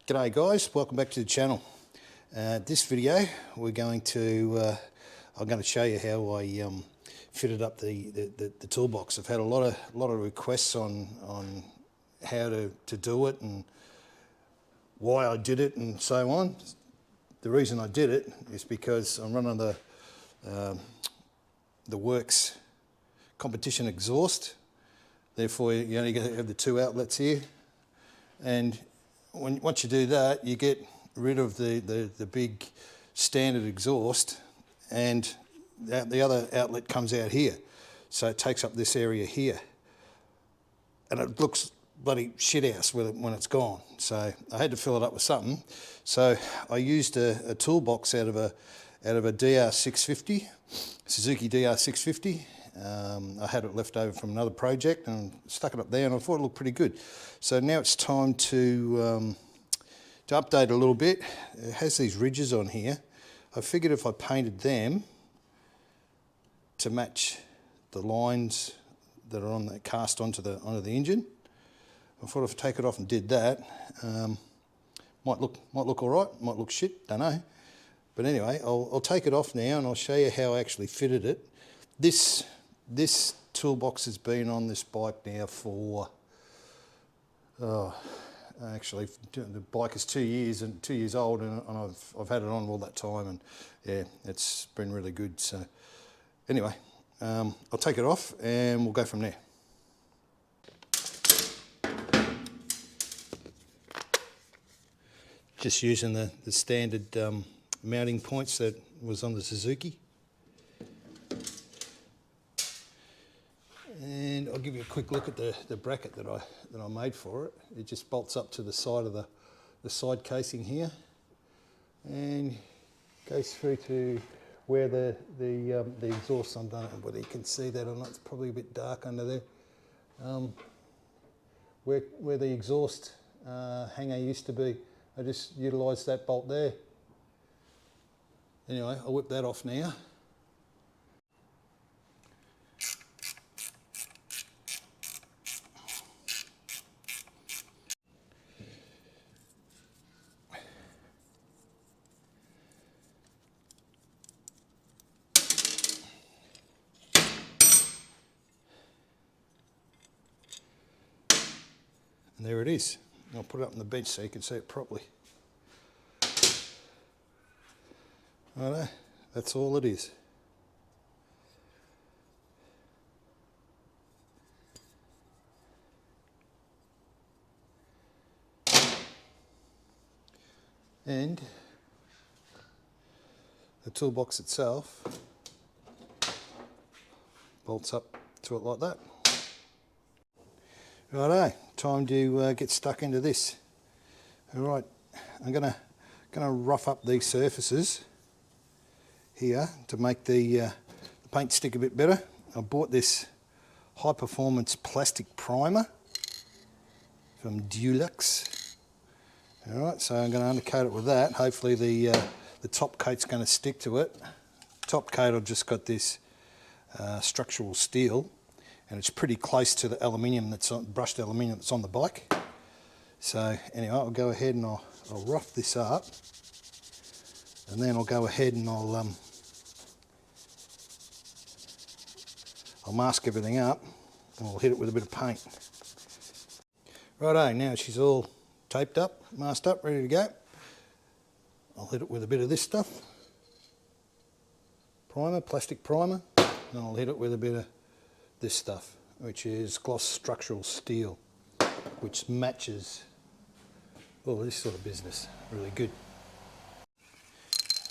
G'day guys, welcome back to the channel. This video I'm going to show you how I fitted up the toolbox. I've had a lot of requests on how to do it and why I did it and so on. The reason I did it is because I'm running the Werk's competition exhaust. Therefore you only have the two outlets here, and once you do that, you get rid of the big standard exhaust, and the other outlet comes out here. So it takes up this area here. And it looks bloody shithouse when it's gone. So I had to fill it up with something. So I used a toolbox out of a DR650, Suzuki DR650. I had it left over from another project and stuck it up there, and I thought it looked pretty good. So now it's time to update it a little bit. It has these ridges on here. I figured if I painted them to match the lines that are on the cast onto the engine, I thought if I take it off and did that, might look all right, might look shit, don't know. But anyway, I'll take it off now and I'll show you how I actually fitted it. This toolbox has been on this bike now for, actually the bike is 2 years old, and I've had it on all that time, and yeah, it's been really good. So anyway, I'll take it off and we'll go from there. Just using the standard mounting points that was on the Suzuki. And I'll give you a quick look at the bracket that I made for it. It just bolts up to the side of the side casing here, and goes through to where the exhaust. I don't know whether you can see that or not. It's probably a bit dark under there. Where the exhaust hanger used to be, I just utilised that bolt there. Anyway, I'll whip that off now. And there it is. I'll put it up on the bench so you can see it properly. Righto, that's all it is. And the toolbox itself bolts up to it like that. Righto, time to get stuck into this. Alright, I'm gonna rough up these surfaces here to make the paint stick a bit better. I bought this high performance plastic primer from Toolbox. Alright, so I'm going to undercoat it with that. Hopefully the top coat's going to stick to it. Top coat, I've just got this structural steel, and it's pretty close to the aluminium brushed aluminium that's on the bike. So anyway, I'll go ahead and I'll rough this up, and then I'll go ahead and I'll mask everything up, and I'll hit it with a bit of paint. Righto, now she's all taped up, masked up, ready to go. I'll hit it with a bit of this stuff, primer, plastic primer, and I'll hit it with a bit of this stuff, which is gloss structural steel, which matches all this sort of business really good.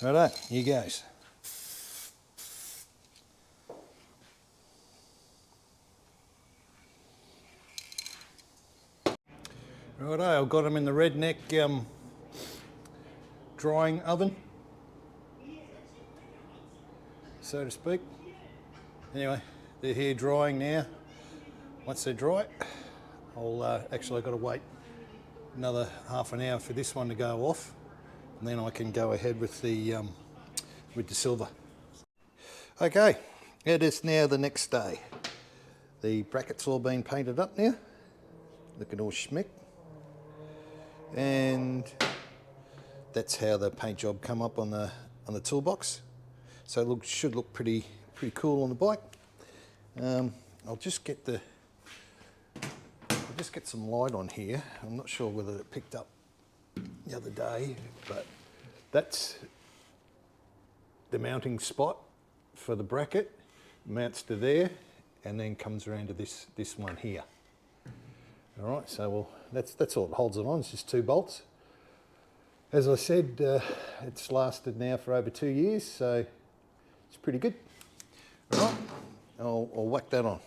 Righto, here goes. Righto, I've got them in the redneck drying oven, so to speak. Anyway, they're here drying now. Once they're dry, I've got to wait another half an hour for this one to go off, and then I can go ahead with the silver. Okay, it is now the next day. The brackets all been painted up now, looking all schmick. And that's how the paint job come up on the toolbox. So it should look pretty cool on the bike. I'll just get some light on here. I'm not sure whether it picked up the other day, but that's the mounting spot for the bracket. Mounts to there and then comes around to this one here. All right, so that's all it holds it on. It's just 2 bolts. As I said, it's lasted now for over 2 years, so it's pretty good. All right, I'll whack that on.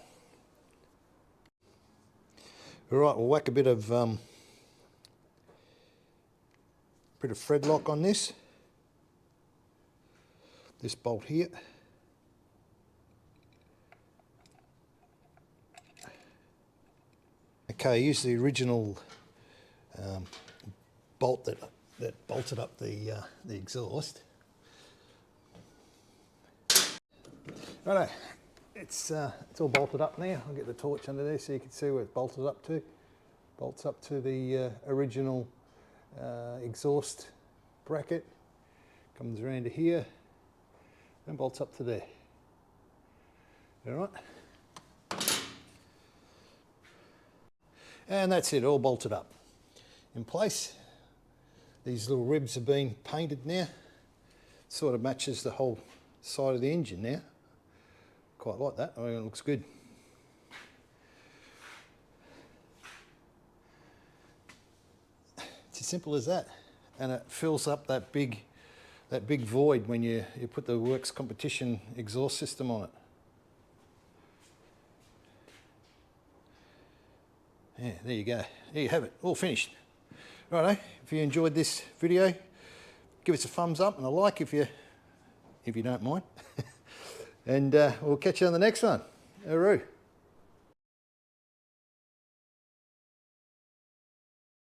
All right, we'll whack a bit of thread lock on this bolt here. Okay, use the original bolt that bolted up the exhaust. Righto, it's all bolted up now. I'll get the torch under there so you can see where it's bolted up to. Bolts up to the original exhaust bracket, comes around to here and bolts up to there. All right. And that's it, all bolted up in place. These little ribs have been painted now. Sort of matches the whole side of the engine now. Quite like that, I mean, it looks good. It's as simple as that. And it fills up that big void when you put the Works competition exhaust system on it. Yeah, there you go. There you have it, all finished. Righto, if you enjoyed this video, give us a thumbs up and a like if you don't mind. And we'll catch you on the next one. Hooroo.